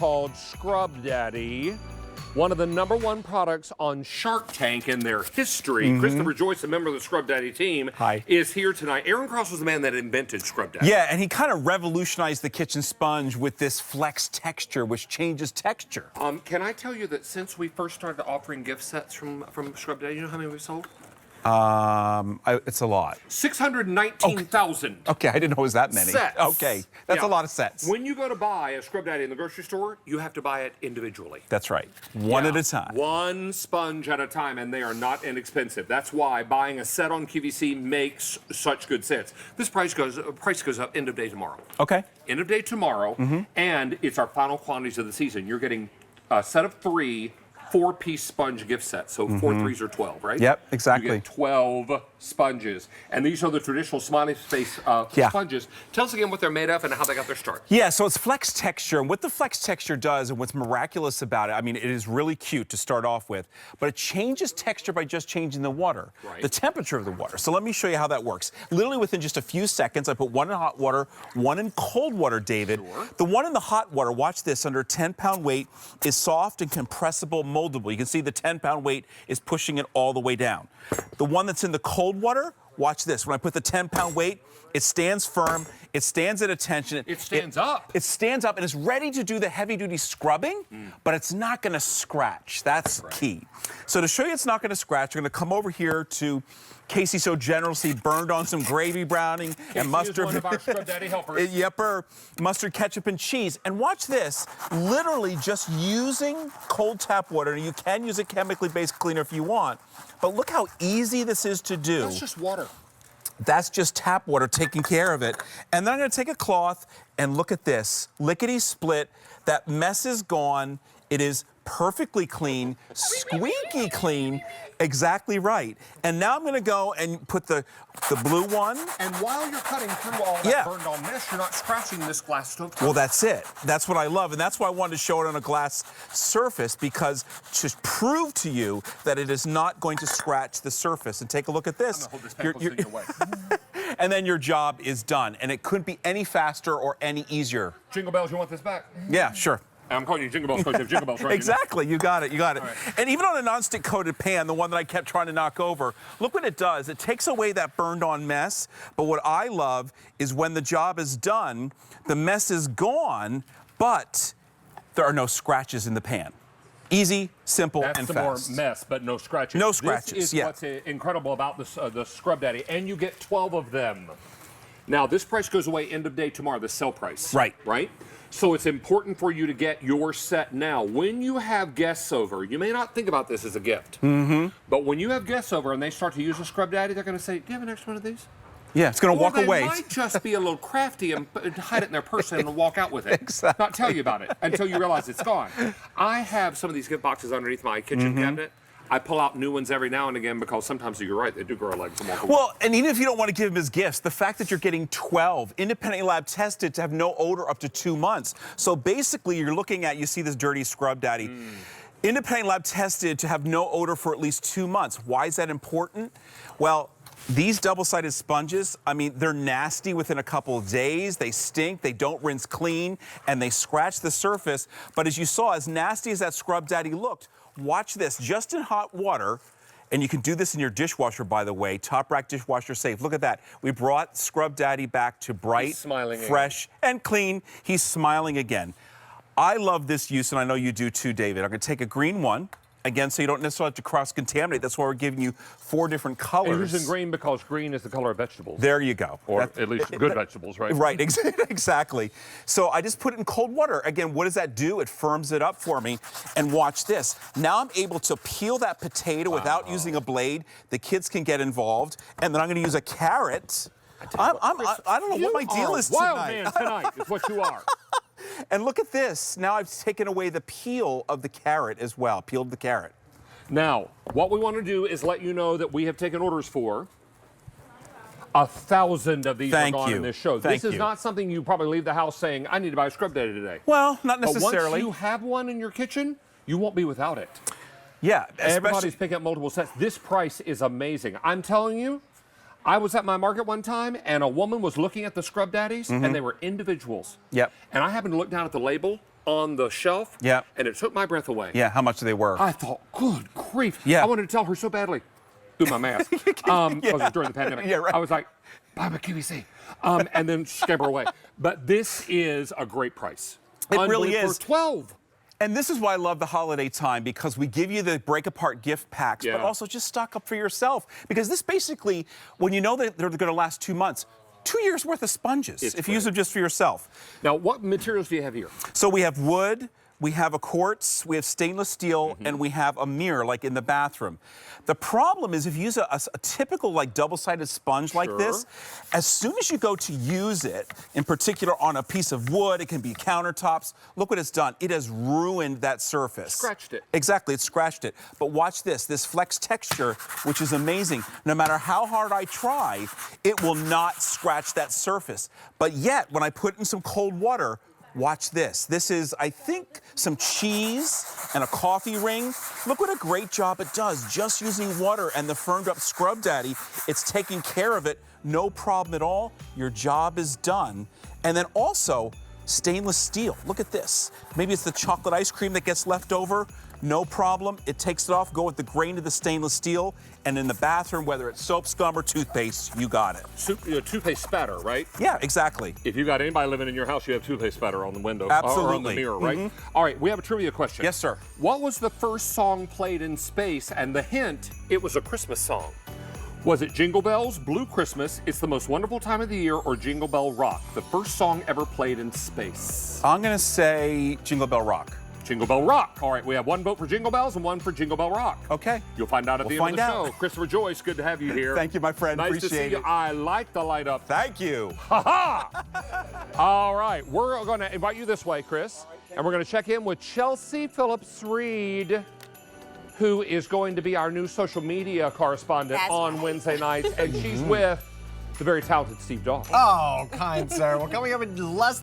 called Scrub Daddy. One of the #1 products on Shark Tank in their history. Christopher Joyce, a member of the Scrub Daddy team, is here tonight. Aaron Cross was the man that invented Scrub Daddy. Yeah, and he kind of revolutionized the kitchen sponge with this flex texture, which changes texture. Can I tell you that since we first started offering gift sets from Scrub Daddy, you know how many we've sold? It's a lot. 619,000. Okay, I didn't know it was that many. Sets. Okay, that's a lot of sets. When you go to buy a Scrub Daddy in the grocery store, you have to buy it individually. That's right. One at a time. One sponge at a time, and they are not inexpensive. That's why buying a set on QVC makes such good sense. This price goes up end of day tomorrow. Okay. End of day tomorrow, and it's our final quantities of the season. You're getting a set of 3 4-piece sponge gift sets. So 4 3s are 12, right? Yep, exactly. You get 12 sponges. And these are the traditional smiley face sponges. Tell us again what they're made of and how they got their start. Yeah, so it's flex texture. And what the flex texture does and what's miraculous about it, I mean, it is really cute to start off with, but it changes texture by just changing the water, the temperature of the water. So let me show you how that works. Literally within just a few seconds, I put one in hot water, one in cold water, David. Sure. The one in the hot water, watch this, under a 10-pound weight, is soft and compressible, moldable. You can see the 10-pound weight is pushing it all the way down. The one that's in the cold water, watch this. When I put the 10-pound weight, it stands firm, it stands at attention. It stands up. It stands up and is ready to do the heavy-duty scrubbing, but it's not going to scratch. That's key. So to show you it's not going to scratch, we're going to come over here to Casey so generously burned on some gravy browning and mustard. Is one of our Scrub Daddy helpers. Yepper. Mustard, ketchup, and cheese. And watch this. Literally just using cold tap water. You can use a chemically based cleaner if you want, but look how easy this is to do. That's just water. That's just tap water taking care of it. And then I'm going to take a cloth and look at this. Lickety split. That mess is gone. It is perfectly clean, squeaky clean. Exactly right. And now I'm going to go and put the blue one. And while you're cutting through all that burned on mess, you're not scratching this glass stove top. Well, that's it. That's what I love. And that's why I wanted to show it on a glass surface, because to prove to you that it is not going to scratch the surface. And take a look at this. I'm going to hold this paper your way. And then your job is done. And it couldn't be any faster or any easier. Jingle bells, you want this back? Yeah, sure. I'm calling you Jingle Bells because you have Jingle Bells right Exactly, you got it, you got it. Right. And even on a non-stick coated pan, the one that I kept trying to knock over, look what it does. It takes away that burned on mess, but what I love is when the job is done, the mess is gone, but there are no scratches in the pan. Easy, simple, and fast. That's the more mess, but no scratches. No scratches, This is what's incredible about this, the Scrub Daddy, and you get 12 of them. Now, this price goes away end of day tomorrow, the sell price. Right. Right? So it's important for you to get your set now. When you have guests over, you may not think about this as a gift, but when you have guests over and they start to use a Scrub Daddy, they're going to say, do you have an extra one of these? Yeah, it's going to walk away. They might just be a little crafty and hide it in their purse and walk out with it. Exactly. Not tell you about it until you realize it's gone. I have some of these gift boxes underneath my kitchen cabinet. I pull out new ones every now and again because sometimes you're right, they do grow legs and walk away. Well, and even if you don't want to give them as gifts, the fact that you're getting 12 independently lab tested to have no odor up to 2 months. So basically you're looking at, you see this dirty Scrub Daddy. Independently lab tested to have no odor for at least 2 months. Why is that important? Well, these double-sided sponges, I mean, they're nasty within a couple of days. They stink, they don't rinse clean, and they scratch the surface. But as you saw, as nasty as that Scrub Daddy looked, watch this, just in hot water, and you can do this in your dishwasher, by the way, top rack dishwasher safe. Look at that. We brought Scrub Daddy back to bright, fresh, and clean. He's smiling again. I love this use, and I know you do too, David. I'm going to take a green one. Again, so you don't necessarily have to cross-contaminate. That's why we're giving you 4 different colors. And using green because green is the color of vegetables. There you go. Or at least good vegetables, right? Right, exactly. So I just put it in cold water. Again, what does that do? It firms it up for me. And watch this. Now I'm able to peel that potato without using a blade. The kids can get involved. And then I'm going to use a carrot. I don't know what my deal is tonight. Wild man tonight is what you are. And look at this. Now I've taken away the peel of the carrot as well. Peeled the carrot. Now, what we want to do is let you know that we have taken orders for 1,000 of these are gone in this show. This is not something you probably leave the house saying, I need to buy a Scrub Daddy today. Well, not necessarily. But once you have one in your kitchen, you won't be without it. Yeah. Everybody's picking up multiple sets. This price is amazing. I'm telling you, I was at my market one time, and a woman was looking at the Scrub Daddies, and they were individuals. Yep. And I happened to look down at the label. on the shelf. Yeah. And it took my breath away. Yeah, how much they were? I thought, good grief. Yeah. I wanted to tell her so badly. Through my mask. Because it was during the pandemic. Yeah, right. I was like, buy my QVC. And then scamper away. But this is a great price. It really is. For 12. And this is why I love the holiday time, because we give you the break-apart gift packs, but also just stock up for yourself. Because this basically, when you know that they're going to last 2 months, 2 years worth of sponges if you use them just for yourself. Now, what materials do you have here? So we have wood, we have a quartz, we have stainless steel, and we have a mirror like in the bathroom. The problem is if you use a typical like double-sided sponge like this, as soon as you go to use it, in particular on a piece of wood, it can be countertops, look what it's done. It has ruined that surface. Scratched it. Exactly, it scratched it. But watch this flex texture, which is amazing. No matter how hard I try, it will not scratch that surface. But yet, when I put it in some cold water, watch this. This is, I think, some cheese and a coffee ring. Look what a great job it does. Just using water and the firmed up Scrub Daddy, it's taking care of it. No problem at all. Your job is done. And then also, stainless steel. Look at this. Maybe it's the chocolate ice cream that gets left over. No problem. It takes it off. Go with the grain of the stainless steel. And in the bathroom, whether it's soap, scum, or toothpaste, you got it. Toothpaste spatter, right? Yeah, exactly. If you got anybody living in your house, you have toothpaste spatter on the window. Absolutely. Or on the mirror, right? All right, we have a trivia question. Yes, sir. What was the first song played in space? And the hint, it was a Christmas song. Was it Jingle Bells, Blue Christmas, It's the Most Wonderful Time of the Year, or Jingle Bell Rock? The first song ever played in space. I'm going to say Jingle Bell Rock. Jingle Bell Rock. All right, we have one vote for Jingle Bells and one for Jingle Bell Rock. Okay. You'll find out at the end of the show. Christopher Joyce, good to have you here. Thank you, my friend. Nice Appreciate to see you. it. I like the light up. Thank you. Ha-ha! All right, we're going to invite you this way, Chris, and we're going to check in with Chelsea Phillips-Reed, who is going to be our new social media correspondent on Wednesday nights, and she's with the very talented Steve Dahl. Oh, kind sir. Well, coming up in less